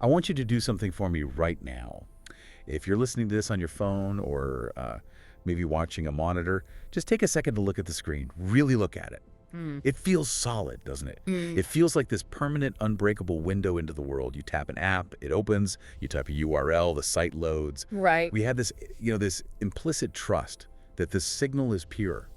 I want you to do something for me right now. If you're listening to this on your phone or maybe watching a monitor, just take a second to look at the screen. Really look at it. It feels solid, doesn't it? It feels like this permanent, unbreakable window into the world. You tap an app, it opens, you type a URL, the site loads. Right. We had this, this implicit trust that the signal is pure,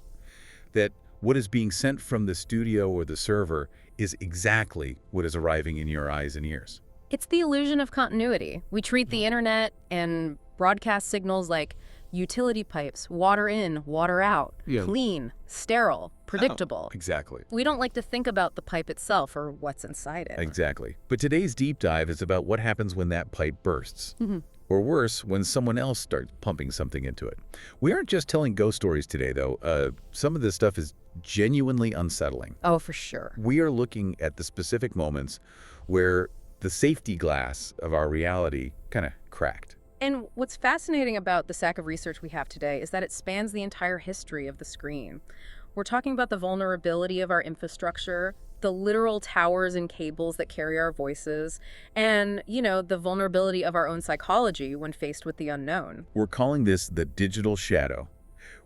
that what is being sent from the studio or the server is exactly what is arriving in your eyes and ears. It's the illusion of continuity. We treat the internet and broadcast signals like utility pipes, water in, water out, clean, sterile, predictable. Exactly. We don't like to think about the pipe itself or what's inside it. Exactly. But today's deep dive is about what happens when that pipe bursts. Or worse, when someone else starts pumping something into it. We aren't just telling ghost stories today, though. Some of this stuff is genuinely unsettling. Oh, for sure. We are looking at the specific moments where the safety glass of our reality kind of cracked. And what's fascinating about the stack of research we have today is that it spans the entire history of the screen. We're talking about the vulnerability of our infrastructure, the literal towers and cables that carry our voices, and, the vulnerability of our own psychology when faced with the unknown. We're calling this the digital shadow.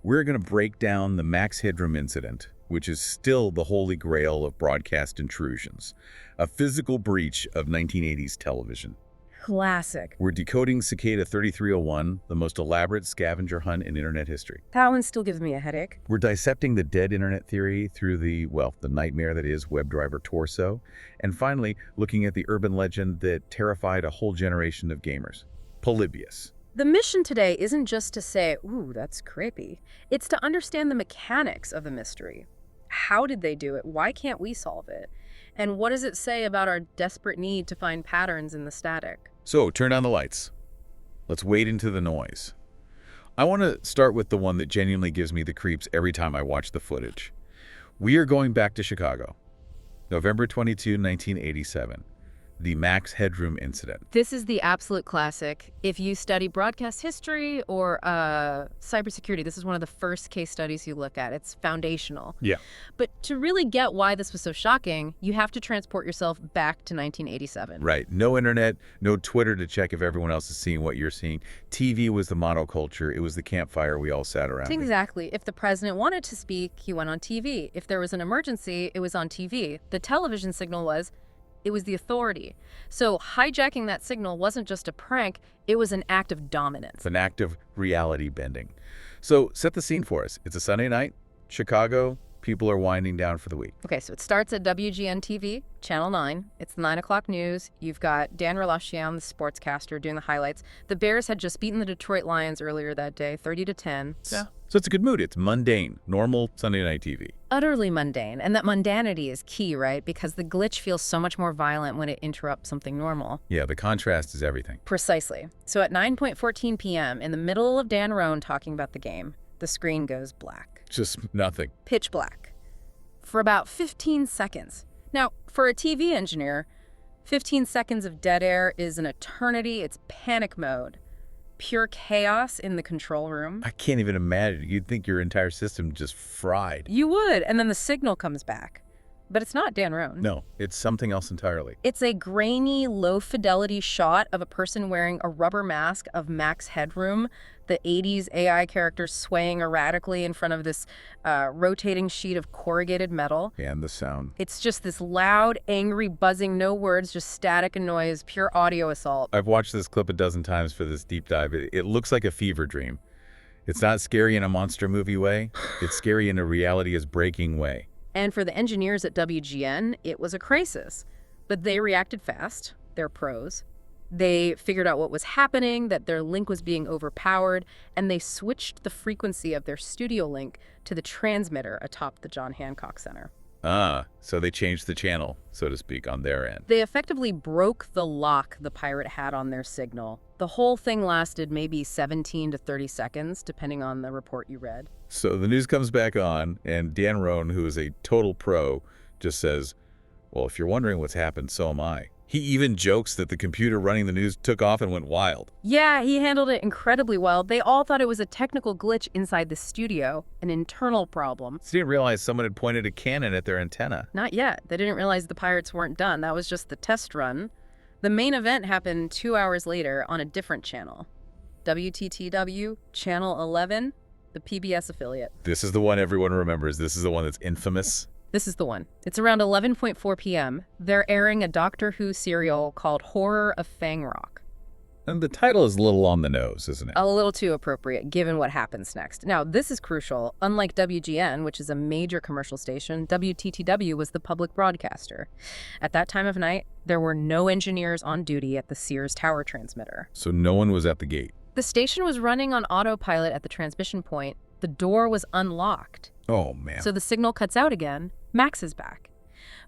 We're going to break down the Max Headroom incident, which is still the holy grail of broadcast intrusions, a physical breach of 1980s television. Classic. We're decoding Cicada 3301, the most elaborate scavenger hunt in internet history. That one still gives me a headache. We're dissecting the dead internet theory through the nightmare that is WebDriver torso. And finally, looking at the urban legend that terrified a whole generation of gamers, Polybius. The mission today isn't just to say, ooh, that's creepy. It's to understand the mechanics of the mystery. How did they do it? Why can't we solve it? And what does it say about our desperate need to find patterns in the static? So, turn on the lights. Let's wade into the noise. I want to start with the one that genuinely gives me the creeps every time I watch the footage. We are going back to Chicago, November 22, 1987. The Max Headroom incident. This is the absolute classic. If you study broadcast history or cybersecurity, this is one of the first case studies you look at. It's foundational. Yeah. But to really get why this was so shocking, you have to transport yourself back to 1987. Right. No internet, no Twitter to check if everyone else is seeing what you're seeing. TV was the monoculture. It was the campfire we all sat around. Exactly. If the president wanted to speak, he went on TV. If there was an emergency, it was on TV. The television signal was the authority. So hijacking that signal wasn't just a prank, it was an act of dominance. An act of reality bending. So set the scene for us. It's a Sunday night, Chicago, people are winding down for the week. Okay, so it starts at WGN-TV, Channel 9. It's 9 o'clock news. You've got Dan Rolashian, the sportscaster, doing the highlights. The Bears had just beaten the Detroit Lions earlier that day, 30-10. Yeah. So it's a good mood. It's mundane, normal Sunday night TV. Utterly mundane. And that mundanity is key, right? Because the glitch feels so much more violent when it interrupts something normal. Yeah, the contrast is everything. Precisely. So at 9:14 p.m., in the middle of Dan Roan talking about the game, the screen goes black. Just nothing. Pitch black. For about 15 seconds. Now, for a TV engineer, 15 seconds of dead air is an eternity. It's panic mode. Pure chaos in the control room. I can't even imagine. You'd think your entire system just fried. You would, and then the signal comes back. But it's not Dan Roan. No, it's something else entirely. It's a grainy, low-fidelity shot of a person wearing a rubber mask of Max Headroom, the 80s AI character swaying erratically in front of this rotating sheet of corrugated metal. And the sound. It's just this loud, angry, buzzing, no words, just static and noise, pure audio assault. I've watched this clip a dozen times for this deep dive. It looks like a fever dream. It's not scary in a monster movie way. It's scary in a reality is breaking way. And for the engineers at WGN, it was a crisis. But they reacted fast. They're pros. They figured out what was happening, that their link was being overpowered, and they switched the frequency of their studio link to the transmitter atop the John Hancock Center. Ah, so they changed the channel, so to speak, on their end. They effectively broke the lock the pirate had on their signal. The whole thing lasted maybe 17 to 30 seconds, depending on the report you read. So the news comes back on, and Dan Roan, who is a total pro, just says, well, if you're wondering what's happened, so am I. He even jokes that the computer running the news took off and went wild. Yeah, he handled it incredibly well. They all thought it was a technical glitch inside the studio, an internal problem. They didn't realize someone had pointed a cannon at their antenna. Not yet. They didn't realize the pirates weren't done. That was just the test run. The main event happened 2 hours later on a different channel. WTTW, Channel 11, the PBS affiliate. This is the one everyone remembers. This is the one that's infamous. This is the one. It's around 11:4 p.m. They're airing a Doctor Who serial called Horror of Fang Rock. And the title is a little on the nose, isn't it? A little too appropriate, given what happens next. Now, this is crucial. Unlike WGN, which is a major commercial station, WTTW was the public broadcaster. At that time of night, there were no engineers on duty at the Sears Tower transmitter. So no one was at the gate. The station was running on autopilot at the transmission point. The door was unlocked. Oh, man. So the signal cuts out again. Max is back.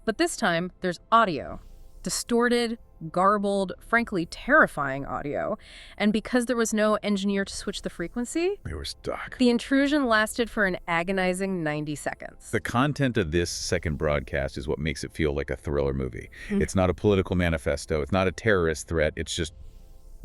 But this time, there's audio. Distorted, garbled, frankly terrifying audio. And because there was no engineer to switch the frequency, we were stuck. The intrusion lasted for an agonizing 90 seconds. The content of this second broadcast is what makes it feel like a thriller movie. It's not a political manifesto. It's not a terrorist threat. It's just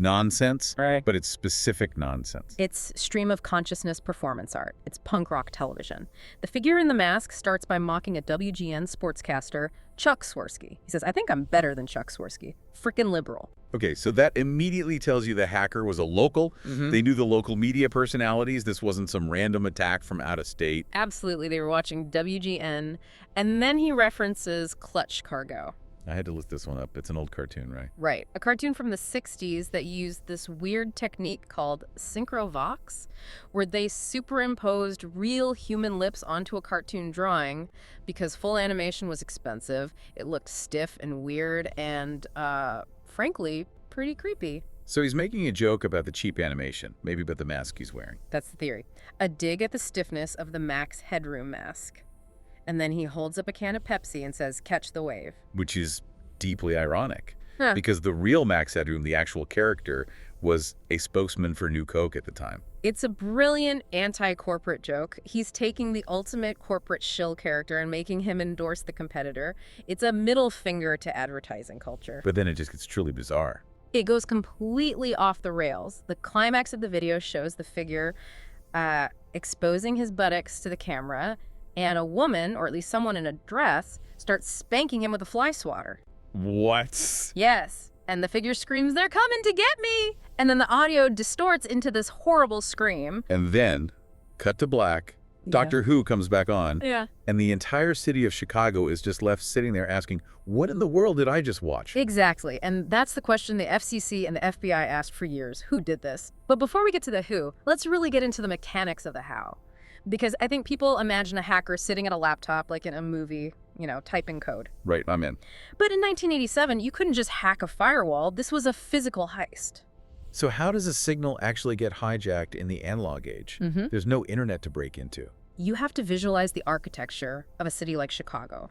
nonsense, right? But it's specific nonsense. It's stream of consciousness performance art. It's punk rock television. The figure in the mask starts by mocking a WGN sportscaster, Chuck Swirsky. He says, I think I'm better than Chuck Swirsky. Frickin' liberal. Okay, so that immediately tells you the hacker was a local. They knew the local media personalities. This wasn't some random attack from out of state. Absolutely. They were watching WGN. And then he references Clutch Cargo. I had to look this one up. It's an old cartoon, right? Right. A cartoon from the 60s that used this weird technique called synchrovox, where they superimposed real human lips onto a cartoon drawing because full animation was expensive. It looked stiff and weird and, frankly, pretty creepy. So he's making a joke about the cheap animation, maybe about the mask he's wearing. That's the theory. A dig at the stiffness of the Max Headroom mask. And then he holds up a can of Pepsi and says, catch the wave. Which is deeply ironic. Huh. Because the real Max Headroom, the actual character, was a spokesman for New Coke at the time. It's a brilliant anti-corporate joke. He's taking the ultimate corporate shill character and making him endorse the competitor. It's a middle finger to advertising culture. But then it just gets truly bizarre. It goes completely off the rails. The climax of the video shows the figure exposing his buttocks to the camera, and a woman, or at least someone in a dress, starts spanking him with a fly swatter. What? Yes. And the figure screams, they're coming to get me! And then the audio distorts into this horrible scream. And then, cut to black, Doctor Who comes back on, and the entire city of Chicago is just left sitting there asking, what in the world did I just watch? Exactly. And that's the question the FCC and the FBI asked for years. Who did this? But before we get to the who, let's really get into the mechanics of the how. Because I think people imagine a hacker sitting at a laptop like in a movie, typing code. Right, I'm in. But in 1987, you couldn't just hack a firewall. This was a physical heist. So how does a signal actually get hijacked in the analog age? There's no internet to break into. You have to visualize the architecture of a city like Chicago.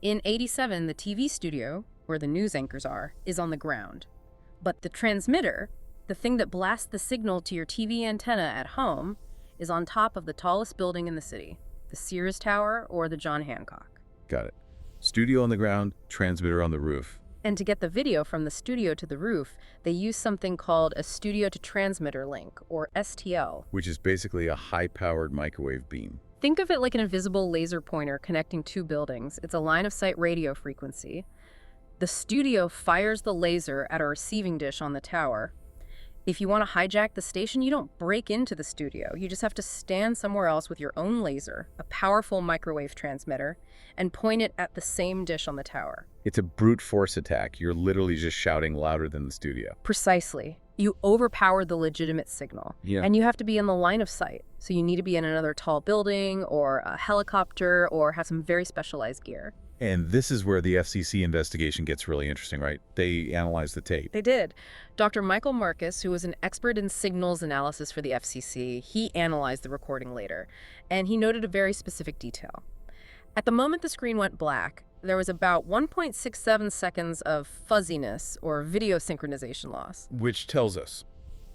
In 87, the TV studio, where the news anchors are, is on the ground. But the transmitter, the thing that blasts the signal to your TV antenna at home, is on top of the tallest building in the city, the Sears Tower or the John Hancock. Got it. Studio on the ground, transmitter on the roof. And to get the video from the studio to the roof, they use something called a studio-to-transmitter link, or STL. Which is basically a high-powered microwave beam. Think of it like an invisible laser pointer connecting two buildings. It's a line-of-sight radio frequency. The studio fires the laser at a receiving dish on the tower. If you want to hijack the station, you don't break into the studio. You just have to stand somewhere else with your own laser, a powerful microwave transmitter, and point it at the same dish on the tower. It's a brute force attack. You're literally just shouting louder than the studio. Precisely. You overpower the legitimate signal. And you have to be in the line of sight. So you need to be in another tall building or a helicopter or have some very specialized gear. And this is where the FCC investigation gets really interesting, right? They analyzed the tape. They did. Dr. Michael Marcus, who was an expert in signals analysis for the FCC, he analyzed the recording later, and he noted a very specific detail. At the moment the screen went black, there was about 1.67 seconds of fuzziness or video synchronization loss. Which tells us?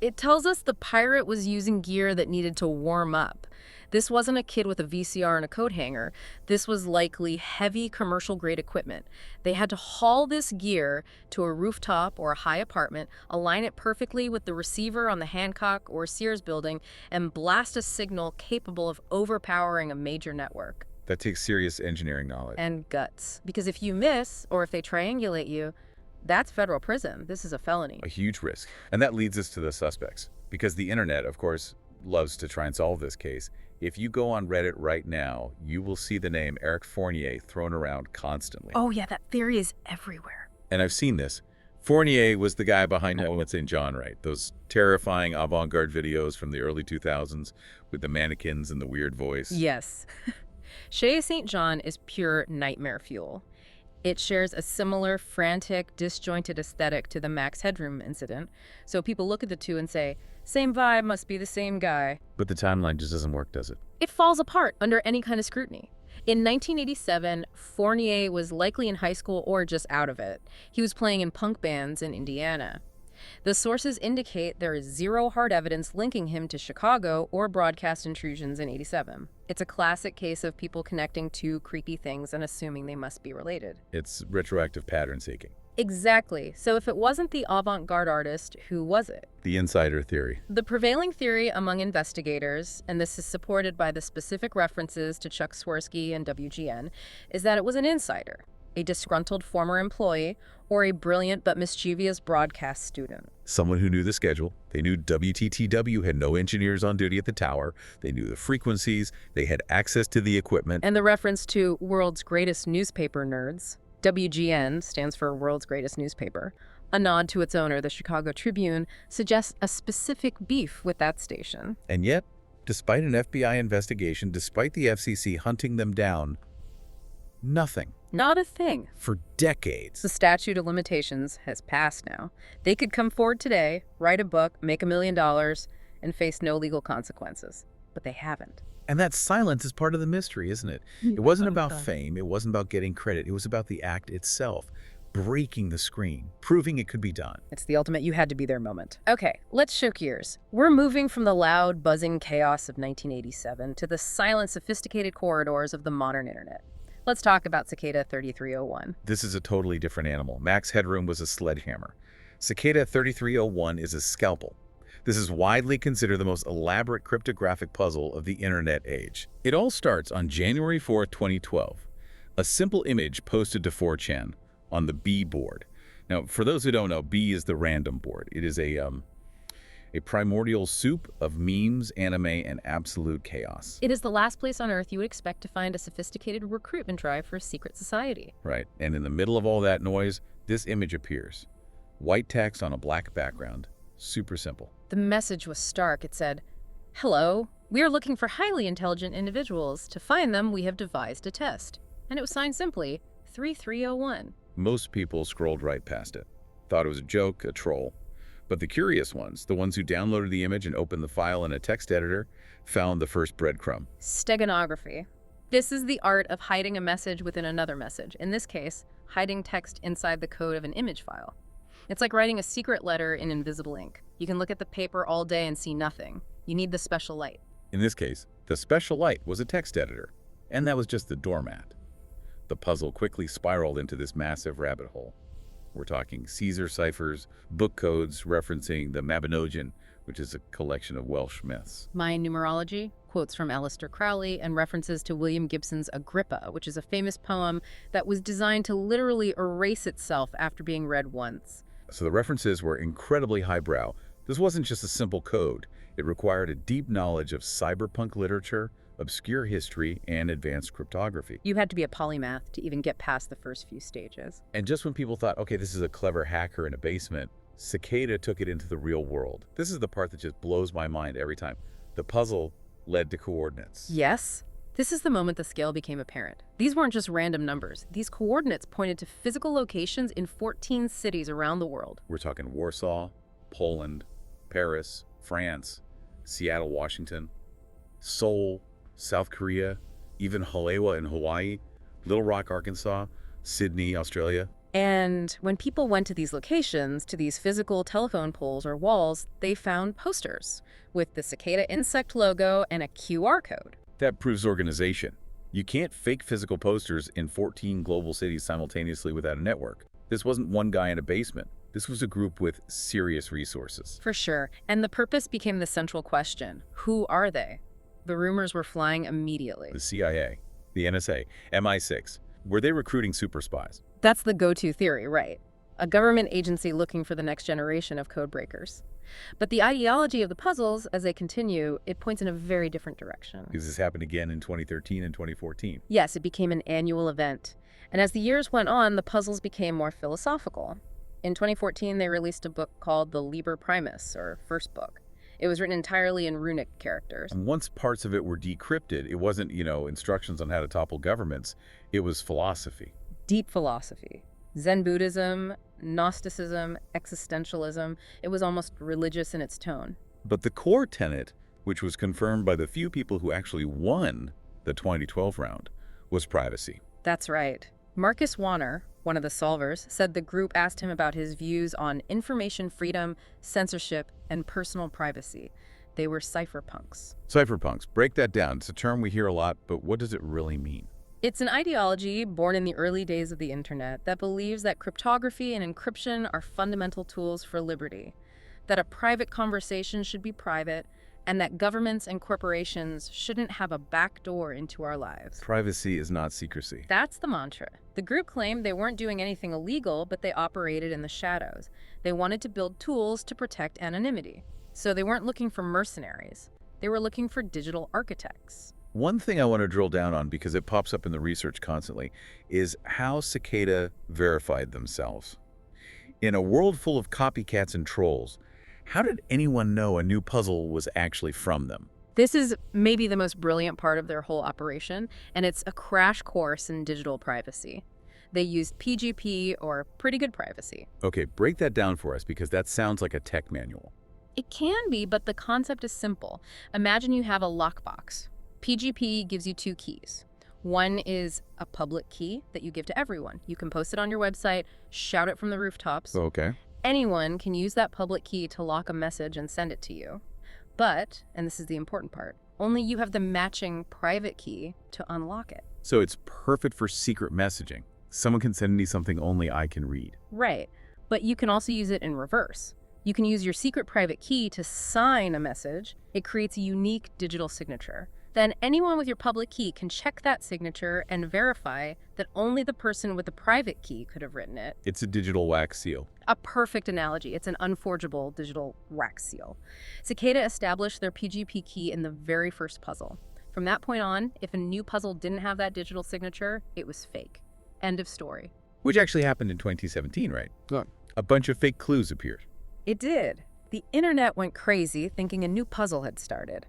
It tells us the pirate was using gear that needed to warm up. This wasn't a kid with a VCR and a coat hanger. This was likely heavy commercial-grade equipment. They had to haul this gear to a rooftop or a high apartment, align it perfectly with the receiver on the Hancock or Sears building, and blast a signal capable of overpowering a major network. That takes serious engineering knowledge. And guts. Because if you miss, or if they triangulate you, That's federal prison. This is a felony. A huge risk. And that leads us to the suspects. Because the internet, of course, loves to try and solve this case. If you go on Reddit right now, you will see the name Eric Fournier thrown around constantly. Oh yeah, that theory is everywhere. And I've seen this. Fournier was the guy behind Home at St. John, right? Those terrifying avant-garde videos from the early 2000s with the mannequins and the weird voice. Yes. Chez St. John is pure nightmare fuel. It shares a similar frantic, disjointed aesthetic to the Max Headroom incident. So people look at the two and say, same vibe, must be the same guy. But the timeline just doesn't work, does it? It falls apart under any kind of scrutiny. In 1987, Fournier was likely in high school or just out of it. He was playing in punk bands in Indiana. The sources indicate there is zero hard evidence linking him to Chicago or broadcast intrusions in '87. It's a classic case of people connecting two creepy things and assuming they must be related. It's retroactive pattern seeking. Exactly. So if it wasn't the avant-garde artist, who was it? The insider theory. The prevailing theory among investigators, and this is supported by the specific references to Chuck Swirsky and WGN, is that it was an insider, a disgruntled former employee, or a brilliant but mischievous broadcast student. Someone who knew the schedule. They knew WTTW had no engineers on duty at the tower. They knew the frequencies. They had access to the equipment. And the reference to world's greatest newspaper nerds, WGN stands for World's Greatest Newspaper, a nod to its owner, the Chicago Tribune, suggests a specific beef with that station. And yet, despite an FBI investigation, despite the FCC hunting them down, nothing. Not a thing. For decades. The statute of limitations has passed now. They could come forward today, write a book, make $1 million, and face no legal consequences. But they haven't. And that silence is part of the mystery, isn't it? It wasn't about fame. It wasn't about getting credit. It was about the act itself. Breaking the screen. Proving it could be done. It's the ultimate you had to be there moment. Okay, let's shift gears. We're moving from the loud, buzzing chaos of 1987 to the silent, sophisticated corridors of the modern internet. Let's talk about Cicada 3301. This is a totally different animal. Max Headroom was a sledgehammer. Cicada 3301 is a scalpel. This is widely considered the most elaborate cryptographic puzzle of the internet age. It all starts on January 4, 2012. A simple image posted to 4chan on the B board. Now, for those who don't know, B is the random board. It is a primordial soup of memes, anime, and absolute chaos. It is the last place on Earth you would expect to find a sophisticated recruitment drive for a secret society. Right, and in the middle of all that noise, this image appears. White text on a black background. Super simple. The message was stark. It said, "Hello, we are looking for highly intelligent individuals. To find them, we have devised a test." And it was signed simply, 3301. Most people scrolled right past it. Thought it was a joke, a troll. But the curious ones, the ones who downloaded the image and opened the file in a text editor, found the first breadcrumb. Steganography. This is the art of hiding a message within another message. In this case, hiding text inside the code of an image file. It's like writing a secret letter in invisible ink. You can look at the paper all day and see nothing. You need the special light. In this case, the special light was a text editor, and that was just the doormat. The puzzle quickly spiraled into this massive rabbit hole. We're talking Caesar ciphers, book codes referencing the Mabinogion, which is a collection of Welsh myths. Mayan numerology, quotes from Aleister Crowley, and references to William Gibson's Agrippa, which is a famous poem that was designed to literally erase itself after being read once. So the references were incredibly highbrow. This wasn't just a simple code. It required a deep knowledge of cyberpunk literature, obscure history, and advanced cryptography. You had to be a polymath to even get past the first few stages. And just when people thought, okay, this is a clever hacker in a basement, Cicada took it into the real world. This is the part that just blows my mind every time. The puzzle led to coordinates. Yes. This is the moment the scale became apparent. These weren't just random numbers. These coordinates pointed to physical locations in 14 cities around the world. We're talking Warsaw, Poland, Paris, France, Seattle, Washington, Seoul, South Korea, even Halewa in Hawaii, Little Rock, Arkansas, Sydney, Australia. And when people went to these locations, to these physical telephone poles or walls, they found posters with the Cicada insect logo and a QR code. That proves organization. You can't fake physical posters in 14 global cities simultaneously without a network. This wasn't one guy in a basement. This was a group with serious resources. For sure. And the purpose became the central question. Who are they? The rumors were flying immediately. The CIA, the NSA, MI6. Were they recruiting super spies? That's the go-to theory, right? a government agency looking for the next generation of code breakers. But the ideology of the puzzles, as they continue, it points in a very different direction. Because this happened again in 2013 and 2014. Yes, it became an annual event. And as the years went on, the puzzles became more philosophical. In 2014, they released a book called the Liber Primus, or First Book. It was written entirely in runic characters. And once parts of it were decrypted, it wasn't, instructions on how to topple governments. It was philosophy. Deep philosophy. Zen Buddhism, Gnosticism, existentialism. It was almost religious in its tone. But the core tenet, which was confirmed by the few people who actually won the 2012 round, was privacy. That's right. Marcus Warner, one of the solvers, said the group asked him about his views on information freedom, censorship, and personal privacy. They were cypherpunks. Cypherpunks, break that down. It's a term we hear a lot, but what does it really mean? It's an ideology born in the early days of the internet that believes that cryptography and encryption are fundamental tools for liberty, that a private conversation should be private, and that governments and corporations shouldn't have a back door into our lives. Privacy is not secrecy. That's the mantra. The group claimed they weren't doing anything illegal, but they operated in the shadows. They wanted to build tools to protect anonymity. So they weren't looking for mercenaries. They were looking for digital architects. One thing I want to drill down on, because it pops up in the research constantly, is how Cicada verified themselves. In a world full of copycats and trolls, how did anyone know a new puzzle was actually from them? This is maybe the most brilliant part of their whole operation, and it's a crash course in digital privacy. They used PGP, or pretty good privacy. Okay, break that down for us, because that sounds like a tech manual. It can be, but the concept is simple. Imagine you have a lockbox. PGP gives you two keys. One is a public key that you give to everyone. You can post it on your website, shout it from the rooftops. Okay. Anyone can use that public key to lock a message and send it to you. But, and this is the important part, only you have the matching private key to unlock it. So it's perfect for secret messaging. Someone can send me something only I can read. Right. But you can also use it in reverse. You can use your secret private key to sign a message. It creates a unique digital signature. Then anyone with your public key can check that signature and verify that only the person with the private key could have written it. It's a digital wax seal. A perfect analogy. It's an unforgeable digital wax seal. Cicada established their PGP key in the very first puzzle. From that point on, if a new puzzle didn't have that digital signature, it was fake. End of story. Which actually happened in 2017, right? Look. A bunch of fake clues appeared. It did. The internet went crazy thinking a new puzzle had started.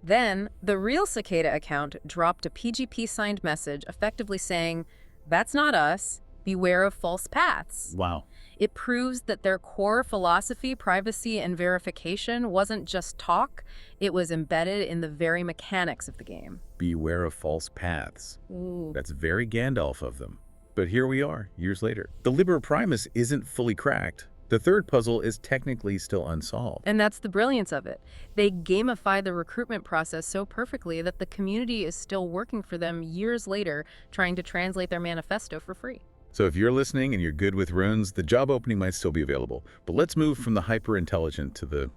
Then, the real Cicada account dropped a PGP-signed message effectively saying, "That's not us. Beware of false paths." Wow. It proves that their core philosophy, privacy, and verification wasn't just talk, it was embedded in the very mechanics of the game. Beware of false paths. Ooh. That's very Gandalf of them. But here we are, years later. The Liber Primus isn't fully cracked. The third puzzle is technically still unsolved. And that's the brilliance of it. They gamify the recruitment process so perfectly that the community is still working for them years later, trying to translate their manifesto for free. So if you're listening and you're good with runes, the job opening might still be available. But let's move from the hyper-intelligent to the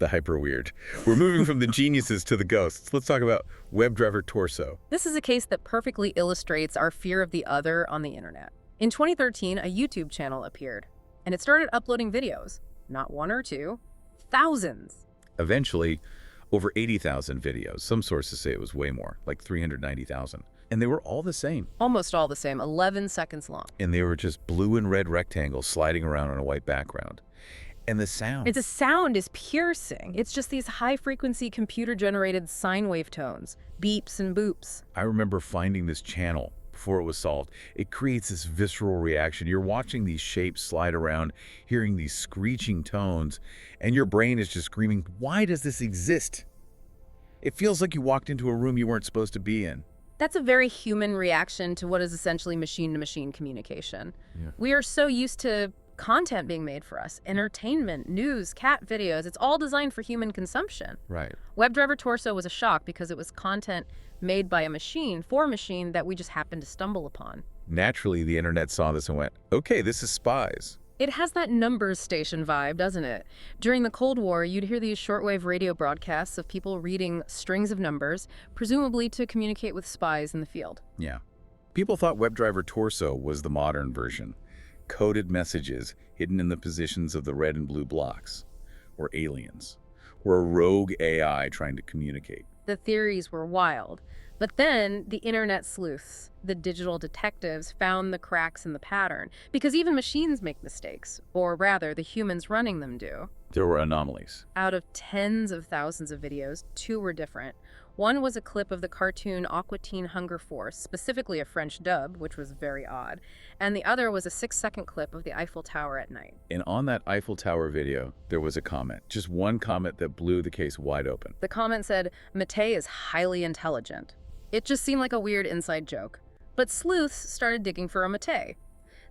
hyper-weird. We're moving from the geniuses to the ghosts. Let's talk about WebDriver Torso. This is a case that perfectly illustrates our fear of the other on the internet. In 2013, a YouTube channel appeared, and it started uploading videos. Not one or two, thousands. Eventually, over 80,000 videos. Some sources say it was way more, like 390,000. And they were all the same. Almost all the same, 11 seconds long. And they were just blue and red rectangles sliding around on a white background. And the sound. The sound is piercing. It's just these high-frequency computer-generated sine wave tones, beeps and boops. I remember finding this channel before it was solved. It creates this visceral reaction. You're watching these shapes slide around, hearing these screeching tones, and your brain is just screaming, why does this exist? It feels like you walked into a room you weren't supposed to be in. That's a very human reaction to what is essentially machine-to-machine communication. Yeah. We are so used to content being made for us. Entertainment, news, cat videos, it's all designed for human consumption. Right. WebDriver Torso was a shock because it was content made by a machine for a machine that we just happened to stumble upon. Naturally, the internet saw this and went, okay, this is spies. It has that numbers station vibe, doesn't it? During the Cold War, you'd hear these shortwave radio broadcasts of people reading strings of numbers, presumably to communicate with spies in the field. Yeah. People thought WebDriver Torso was the modern version. coded messages hidden in the positions of the red and blue blocks, or aliens, or a rogue AI trying to communicate. The theories were wild. But then the internet sleuths, the digital detectives, found the cracks in the pattern. Because even machines make mistakes, or rather, the humans running them do. There were anomalies. Out of tens of thousands of videos, 2 were different. One was a clip of the cartoon Aqua Teen Hunger Force, specifically a French dub, which was very odd. And the other was a 6-second clip of the Eiffel Tower at night. And on that Eiffel Tower video, there was a comment. Just one comment that blew the case wide open. The comment said, "Matei is highly intelligent." It just seemed like a weird inside joke. But sleuths started digging for a Matei.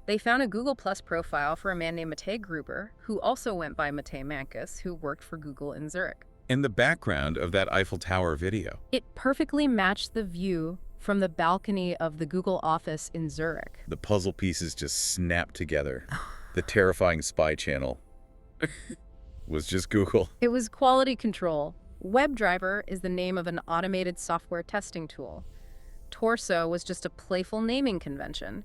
They found a Google Plus profile for a man named Matei Gruber, who also went by Matei Mankus, who worked for Google in Zurich. In the background of that Eiffel Tower video, It perfectly matched the view from the balcony of the Google office in Zurich. the puzzle pieces just snapped together. The terrifying spy channel was just Google. It was quality control. WebDriver is the name of an automated software testing tool. Torso was just a playful naming convention.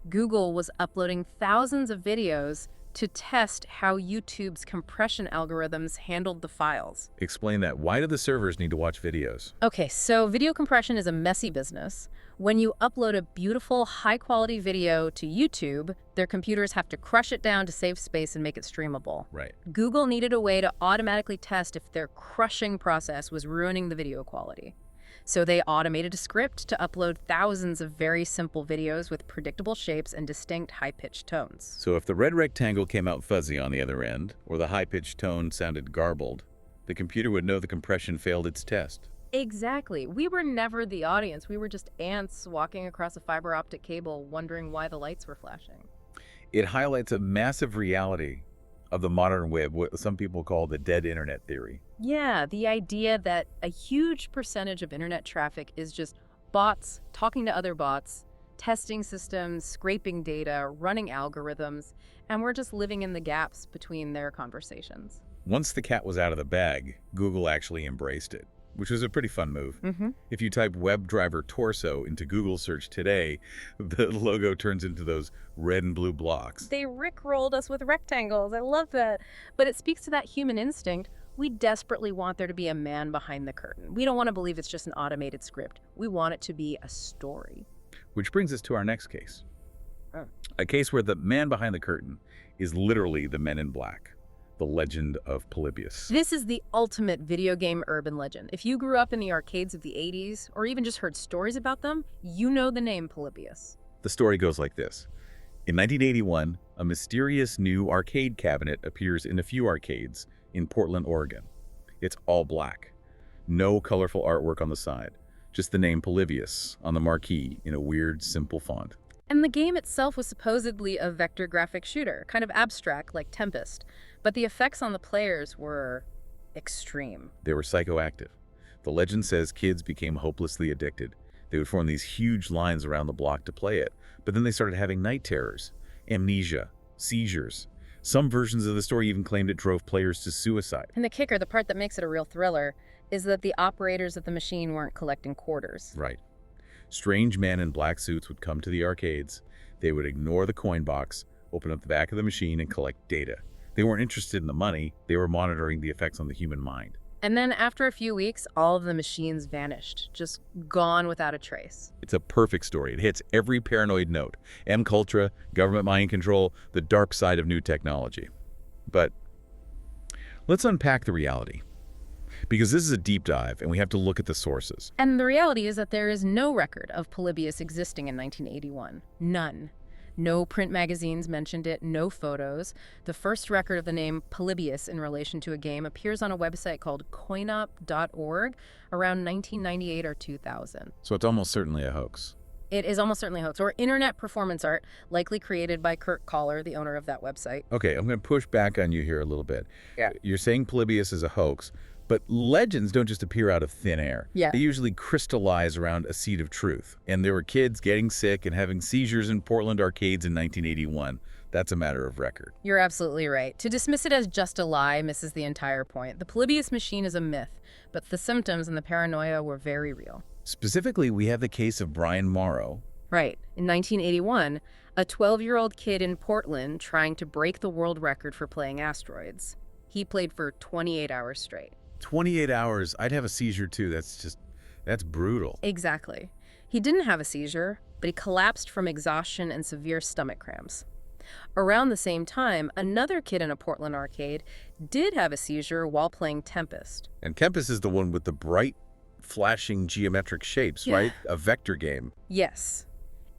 Google was uploading thousands of videos to test how YouTube's compression algorithms handled the files. Explain that. Why do the servers need to watch videos? Okay, so video compression is a messy business. When you upload a beautiful, high-quality video to YouTube, their computers have to crush it down to save space and make it streamable. Right. Google needed a way to automatically test if their crushing process was ruining the video quality. So they automated a script to upload thousands of very simple videos with predictable shapes and distinct high-pitched tones. So if the red rectangle came out fuzzy on the other end, or the high-pitched tone sounded garbled, the computer would know the compression failed its test. Exactly. We were never the audience. We were just ants walking across a fiber optic cable wondering why the lights were flashing. It highlights a massive reality of the modern web, what some people call the dead internet theory. Yeah, the idea that a huge percentage of internet traffic is just bots talking to other bots, testing systems, scraping data, running algorithms, and we're just living in the gaps between their conversations. Once the cat was out of the bag, Google actually embraced it, which was a pretty fun move. If you type WebDriver torso into Google search today, the logo turns into those red and blue blocks. They rickrolled us with rectangles. I love that. But it speaks to that human instinct. We desperately want there to be a man behind the curtain. We don't want to believe it's just an automated script. We want it to be a story. Which brings us to our next case. Oh. A case where the man behind the curtain is literally the Men in Black, the legend of Polybius. This is the ultimate video game urban legend. If you grew up in the arcades of the 80s, or even just heard stories about them, you know the name Polybius. The story goes like this. In 1981, a mysterious new arcade cabinet appears in a few arcades in Portland, Oregon. It's all black. No colorful artwork on the side. Just the name Polybius on the marquee in a weird, simple font. And the game itself was supposedly a vector graphic shooter, kind of abstract like Tempest. But the effects on the players were extreme. They were psychoactive. The legend says kids became hopelessly addicted. They would form these huge lines around the block to play it, but then they started having night terrors, amnesia, seizures. Some versions of the story even claimed it drove players to suicide. And the kicker, the part that makes it a real thriller, is that the operators of the machine weren't collecting quarters. Right. Strange men in black suits would come to the arcades. They would ignore the coin box, open up the back of the machine, and collect data. They weren't interested in the money. They were monitoring the effects on the human mind. And then after a few weeks, all of the machines vanished, just gone without a trace. It's a perfect story. It hits every paranoid note. M-Cultura, government mind control, the dark side of new technology. But let's unpack the reality. Because this is a deep dive, and we have to look at the sources. And the reality is that there is no record of Polybius existing in 1981. None. No print magazines mentioned it, no photos. The first record of the name Polybius in relation to a game appears on a website called coinup.org around 1998 or 2000. So it's almost certainly a hoax. It is almost certainly a hoax, or internet performance art, likely created by Kurt Koller, the owner of that website. Okay, I'm going to push back on you here a little bit. Yeah. You're saying Polybius is a hoax, but legends don't just appear out of thin air. Yeah. They usually crystallize around a seed of truth. And there were kids getting sick and having seizures in Portland arcades in 1981. That's a matter of record. You're absolutely right. To dismiss it as just a lie misses the entire point. The Polybius machine is a myth, but the symptoms and the paranoia were very real. Specifically, we have the case of Brian Morrow. Right. In 1981, A 12-year-old kid in Portland trying to break the world record for playing asteroids. He played for 28 hours straight. 28 hours. I'd have a seizure too. That's brutal. Exactly. He didn't have a seizure, but he collapsed from exhaustion and severe stomach cramps. Around the same time, another kid in a Portland arcade did have a seizure while playing Tempest. And Kempis is the one with the bright, flashing geometric shapes, right? A vector game. Yes.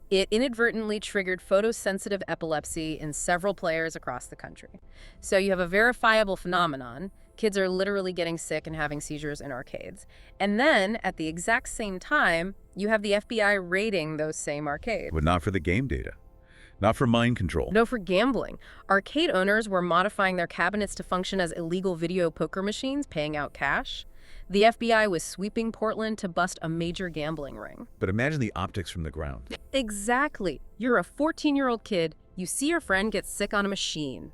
It inadvertently triggered photosensitive epilepsy in several players across the country. So you have a verifiable phenomenon. Kids are literally getting sick and having seizures in arcades. And then, at the exact same time, you have the FBI raiding those same arcades. But not for the game data. Not for mind control. No, for gambling. Arcade owners were modifying their cabinets to function as illegal video poker machines, paying out cash. The FBI was sweeping Portland to bust a major gambling ring. But imagine the optics from the ground. Exactly. You're a 14-year-old kid. You see your friend get sick on a machine.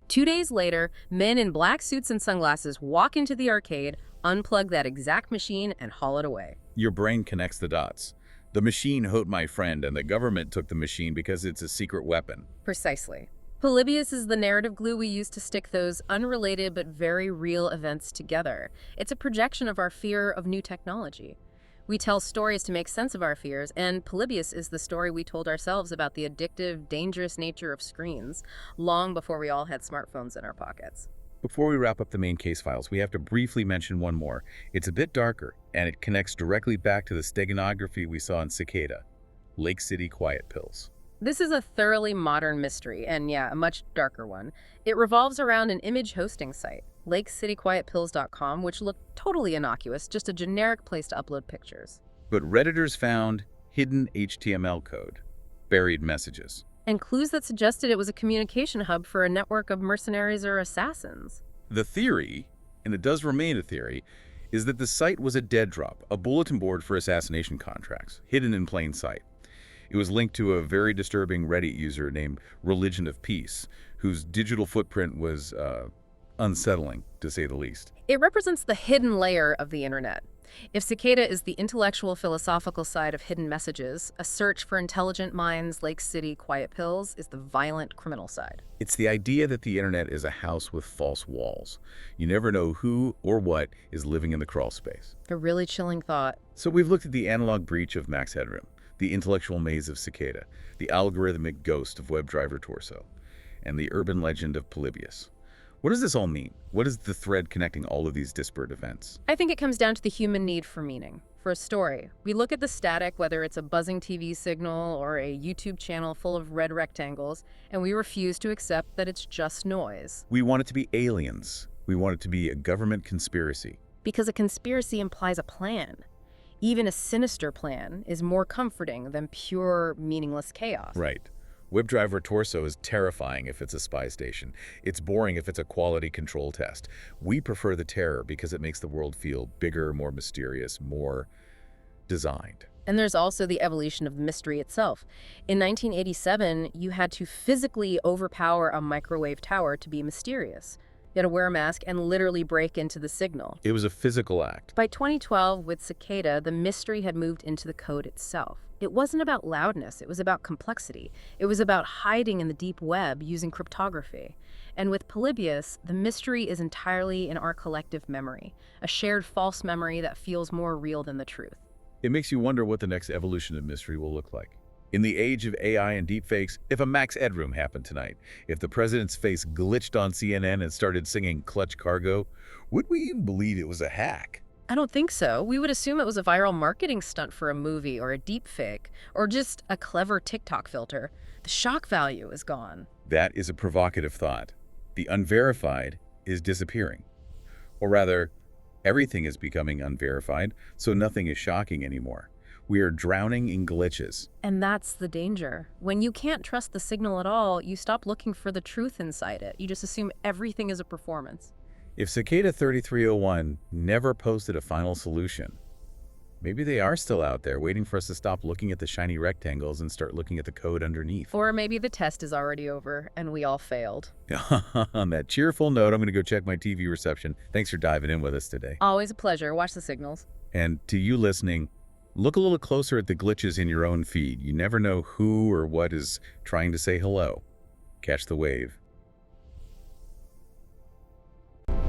2 days later, men in black suits and sunglasses walk into the arcade, unplug that exact machine, and haul it away. Your brain connects the dots. The machine hurt my friend, and the government took the machine because it's a secret weapon. Precisely. Polybius is the narrative glue we use to stick those unrelated but very real events together. It's a projection of our fear of new technology. We tell stories to make sense of our fears, and Polybius is the story we told ourselves about the addictive, dangerous nature of screens, long before we all had smartphones in our pockets. Before we wrap up the main case files, we have to briefly mention one more. It's a bit darker, and it connects directly back to the steganography we saw in Cicada, Lake City Quiet Pills. This is a thoroughly modern mystery, and yeah, a much darker one. It revolves around an image hosting site, LakeCityQuietPills.com, which looked totally innocuous, just a generic place to upload pictures. But Redditors found hidden HTML code, buried messages. And clues that suggested it was a communication hub for a network of mercenaries or assassins. The theory, and it does remain a theory, is that the site was a dead drop, a bulletin board for assassination contracts, hidden in plain sight. It was linked to a very disturbing Reddit user named Religion of Peace, whose digital footprint was unsettling, to say the least. It represents the hidden layer of the internet. If Cicada is the intellectual, philosophical side of hidden messages, a search for intelligent minds, Lake City Quiet Pills is the violent criminal side. It's the idea that the internet is a house with false walls. You never know who or what is living in the crawl space. A really chilling thought. So we've looked at the analog breach of Max Headroom, the intellectual maze of Cicada, the algorithmic ghost of WebDriver Torso, and the urban legend of Polybius. What does this all mean? What is the thread connecting all of these disparate events? I think it comes down to the human need for meaning, for a story. We look at the static, whether it's a buzzing TV signal or a YouTube channel full of red rectangles, and we refuse to accept that it's just noise. We want it to be aliens. We want it to be a government conspiracy. Because a conspiracy implies a plan. Even a sinister plan is more comforting than pure, meaningless chaos. Right. WebDriver Torso is terrifying if it's a spy station. It's boring if it's a quality control test. We prefer the terror because it makes the world feel bigger, more mysterious, more designed. And there's also the evolution of the mystery itself. In 1987, you had to physically overpower a microwave tower to be mysterious. You had to wear a mask and literally break into the signal. It was a physical act. By 2012, with Cicada, the mystery had moved into the code itself. It wasn't about loudness, it was about complexity. It was about hiding in the deep web using cryptography. And with Polybius, the mystery is entirely in our collective memory, a shared false memory that feels more real than the truth. It makes you wonder what the next evolution of mystery will look like. In the age of AI and deepfakes, if a Max Headroom happened tonight, if the president's face glitched on CNN and started singing Clutch Cargo, would we even believe it was a hack? I don't think so. We would assume it was a viral marketing stunt for a movie or a deepfake, or just a clever TikTok filter. The shock value is gone. That is a provocative thought. The unverified is disappearing. Or rather, everything is becoming unverified, so nothing is shocking anymore. We are drowning in glitches. And that's the danger. When you can't trust the signal at all, you stop looking for the truth inside it. You just assume everything is a performance. If Cicada 3301 never posted a final solution, maybe they are still out there waiting for us to stop looking at the shiny rectangles and start looking at the code underneath. Or maybe the test is already over and we all failed. On that cheerful note, I'm going to go check my TV reception. Thanks for diving in with us today. Always a pleasure. Watch the signals. And to you listening, Look a little closer at the glitches in your own feed. You never know who or what is trying to say hello. Catch the wave.